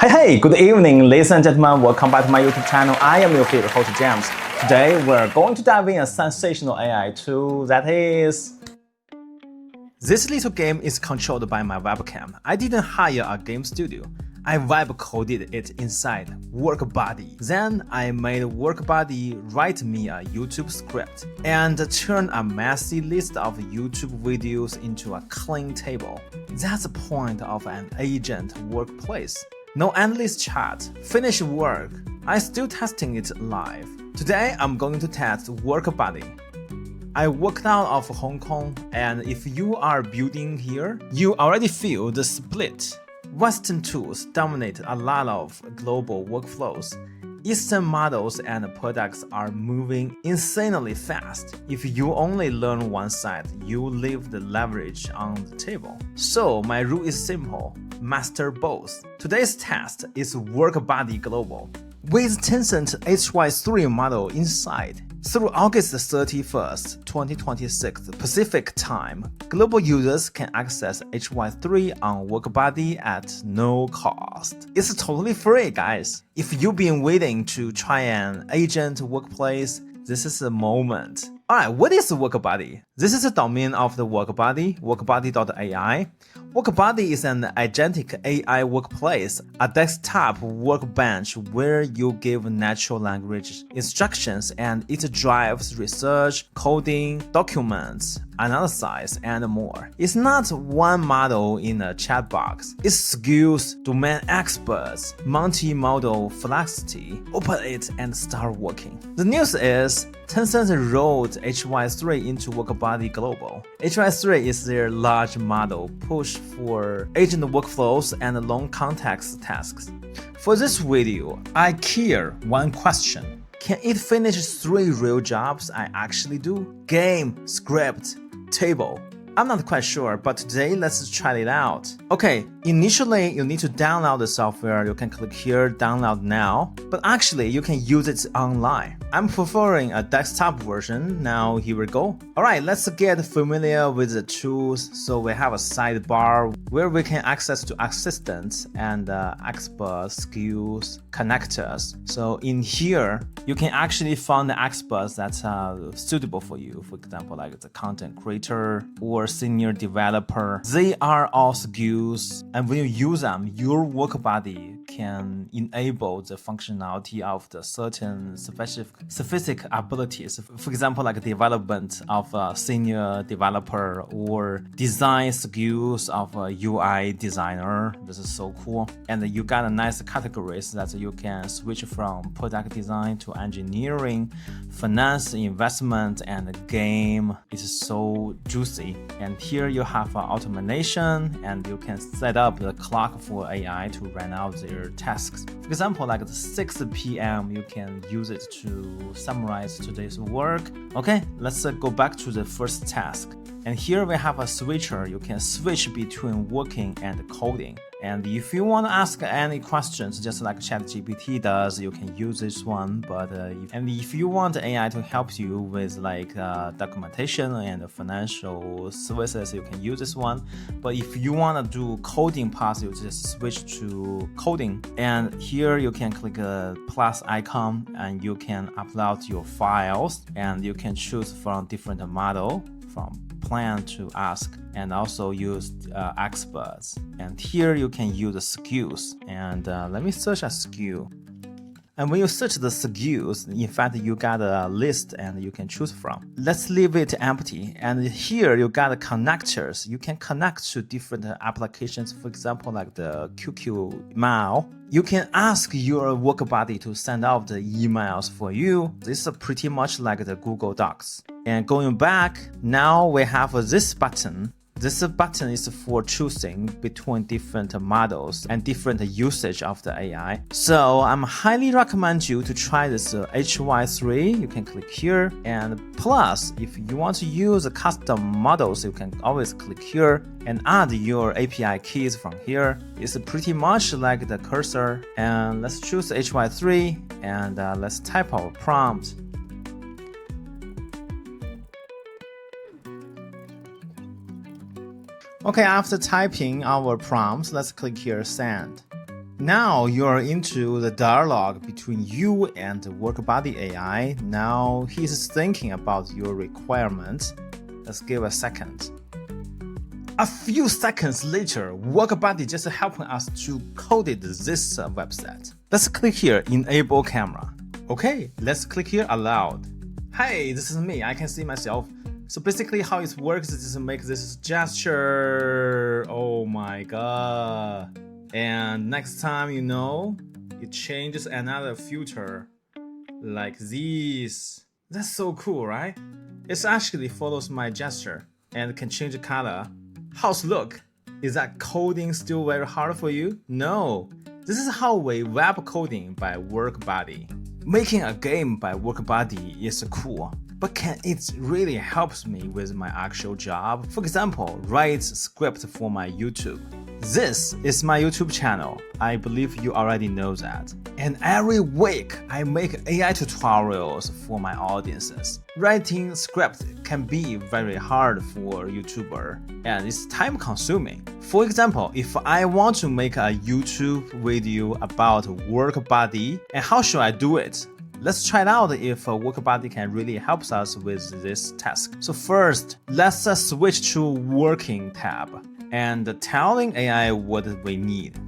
Hey, good evening, ladies and gentlemen. Welcome back to my YouTube channel. I am your favorite host, James. Today, we're going to dive in a sensational AI tool that is... This little game is controlled by my webcam. I didn't hire a game studio. I vibe coded it inside WorkBuddy. Then I made WorkBuddy write me a YouTube script and turn a messy list of YouTube videos into a clean table. That's the point of an agent workplace. No endless chat. Finish work. I'm still testing it live. Today I'm going to test WorkBuddy. I worked out of Hong Kong, and if you are building here, you already feel the split. Western tools dominate a lot of global workflows. Eastern models and products are moving insanely fast. If you only learn one side, you leave the leverage on the table. So my rule is simple: master both. Today's test is WorkBuddy Global. With Tencent HY3 model inside. Through August 31st, 2026 Pacific Time, global users can access HY3 on WorkBuddy at no cost. It's totally free, guys. If you've been waiting to try an agent workplace, this is the moment. Alright, what is WorkBuddy? This is the domain of the WorkBuddy, workbuddy.ai. WorkBuddy is an agentic AI workplace, a desktop workbench where you give natural language instructions and it drives research, coding, documents, analysis, and more. It's not one model in a chat box. It skills domain experts, multi-model flexity. Open it and start working. The news is Tencent rolled HY3 into WorkBuddy Global. HY3 is their large model push for agent workflows and long context tasks. For this video, I care one question. Can it finish 3 real jobs I actually do? Game, script, table. I'm not quite sure, but today let's try it out. Okay, initially you need to download the software. You can click here, download now, but actually you can use it online. I'm preferring a desktop version. Now here we go. Alright, let's get familiar with the tools. So we have a sidebar where we can access to assistants and expert skills connectors. So in here, you can actually find the experts that are suitable for you. For example, like the content creator or senior developer. They are all skills, and when you use them, your WorkBuddy can enable the functionality of the certain specific abilities. For example, like development of a senior developer or design skills of a UI designer. This is so cool. And you got a nice categories that you can switch from product design to engineering, finance, investment, and game. It's so juicy. And here you have automation, and you can set up the clock for AI to run out their tasks. For example, like the 6 p.m. you can use it to summarize today's work. Okay, let's go back to the first task. And here we have a switcher. You can switch between working and coding. And if you want to ask any questions, just like ChatGPT does, you can use this one. But if you want AI to help you with like documentation and financial services, you can use this one. But if you want to do coding parts, you just switch to coding. And here you can click a plus icon, and you can upload your files, and you can choose from different model, from plan to ask, and also use experts. And here you can use the skills, and let me search a skill. And when you search the skills, in fact, you got a list and you can choose from. Let's leave it empty. And here you got connectors. You can connect to different applications. For example, like the QQ mail. You can ask your WorkBuddy to send out the emails for you. This is pretty much like the Google Docs. And going back, now we have this button. This button is for choosing between different models and different usage of the AI. So I'm highly recommend you to try this HY3. You can click here, and plus if you want to use custom models, you can always click here and add your API keys from here. It's pretty much like the cursor. And let's choose HY3, and let's type our prompt. Okay, after typing our prompts, let's click here, send. Now you're into the dialogue between you and WorkBuddy AI. Now he's thinking about your requirements. Let's give a second. A few seconds later, WorkBuddy just helping us to code this website. Let's click here, enable camera. Okay, let's click here, allowed. Hey, this is me, I can see myself. So basically how it works is to make this gesture. Oh my god. And next time, it changes another filter like this. That's so cool, right? It actually follows my gesture and can change the color. How's look? Is that coding still very hard for you? No. This is how we web coding by WorkBuddy. Making a game by WorkBuddy is cool, but can it really help me with my actual job? For example, write script for my YouTube. This is my YouTube channel. I believe you already know that. And every week, I make AI tutorials for my audiences. Writing script can be very hard for YouTuber, and it's time consuming. For example, if I want to make a YouTube video about WorkBuddy, and how should I do it? Let's try it out if WorkBuddy can really help us with this task. So first, let's switch to Working tab and telling AI what we need.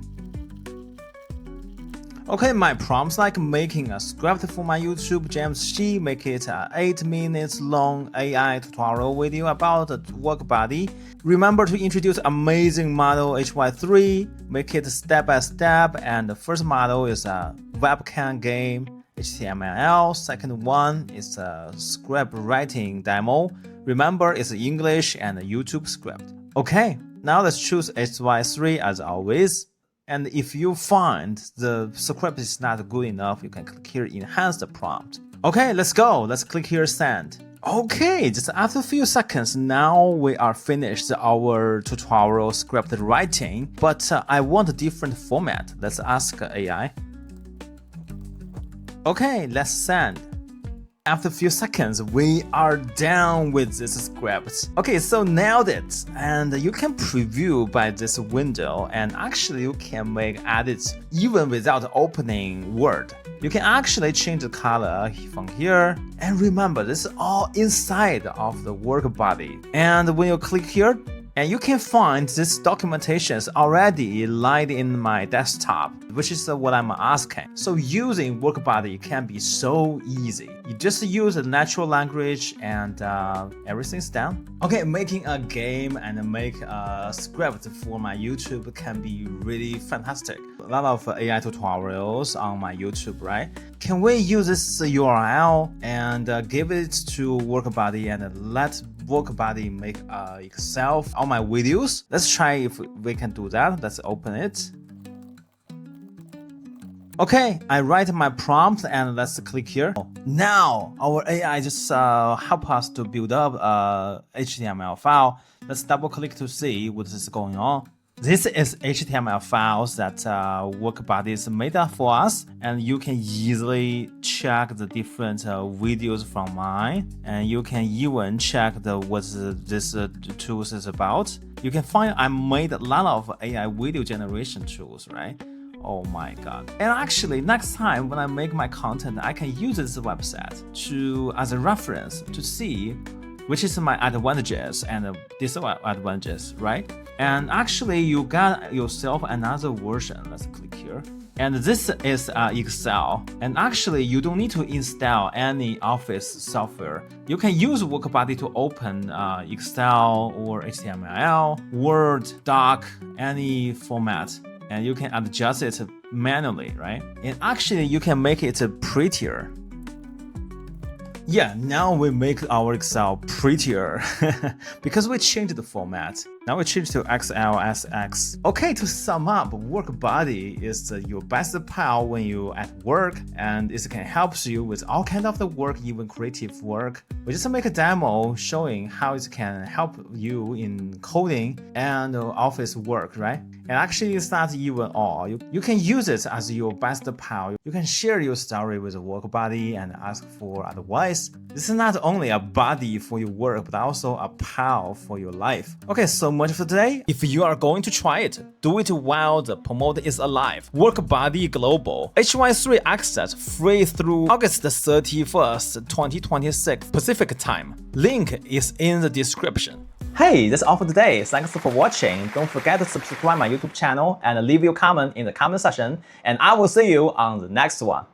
Okay, my prompts like making a script for my YouTube James Shi, make it an 8 minutes long AI tutorial video about WorkBuddy. Remember to introduce amazing model HY3, make it step by step, and the first model is a webcam game, HTML, second one is a script writing demo. Remember, it's English and a YouTube script. Okay, now let's choose HY3 as always. And if you find the script is not good enough, you can click here, enhance the prompt. Okay, let's go. Let's click here, send. Okay, just after a few seconds, now we are finished our tutorial script writing, but I want a different format. Let's ask AI. Okay, let's send. After a few seconds, we are done with this script. Okay, so nailed it. And you can preview by this window, and actually you can make edits even without opening Word. You can actually change the color from here. And remember, this is all inside of the WorkBuddy. And when you click here, and you can find this documentation is already live in my desktop, which is what I'm asking. So using WorkBuddy can be so easy. You just use a natural language and everything's done. Okay, making a game and make a script for my YouTube can be really fantastic. A lot of AI tutorials on my YouTube, right? Can we use this URL and give it to WorkBuddy and let WorkBuddy make Excel on my videos? Let's try if we can do that. Let's open it. Okay, I write my prompt and let's click here. Now our AI just help us to build up a HTML file. Let's double click to see what is going on. This is HTML files that WorkBuddy is made up for us, and you can easily check the different videos from mine, and you can even check what this tools is about. You can find I made a lot of AI video generation tools, right? Oh my god. And actually, next time when I make my content, I can use this website as a reference to see which is my advantages and disadvantages, right? And actually, you got yourself another version. Let's click here. And this is Excel. And actually, you don't need to install any Office software. You can use WorkBuddy to open Excel or HTML, Word, Doc, any format. And you can adjust it manually, right? And actually, you can make it prettier. Yeah, now we make our Excel prettier because we changed the format. Now we change to XLSX. Okay, to sum up, WorkBuddy is your best pal when you're at work, and it can help you with all kinds of the work, even creative work. We just make a demo showing how it can help you in coding and office work, right? And actually, it's not even all. You can use it as your best pal. You can share your story with a WorkBuddy and ask for advice. This is not only a buddy for your work, but also a pal for your life. Okay, so much for today. If you are going to try it, do it while the promote is alive. WorkBuddy Global. HY3 access free through August 31st, 2026 Pacific time. Link is in the description. Hey, that's all for today. Thanks for watching. Don't forget to subscribe my YouTube channel and leave your comment in the comment section. And I will see you on the next one.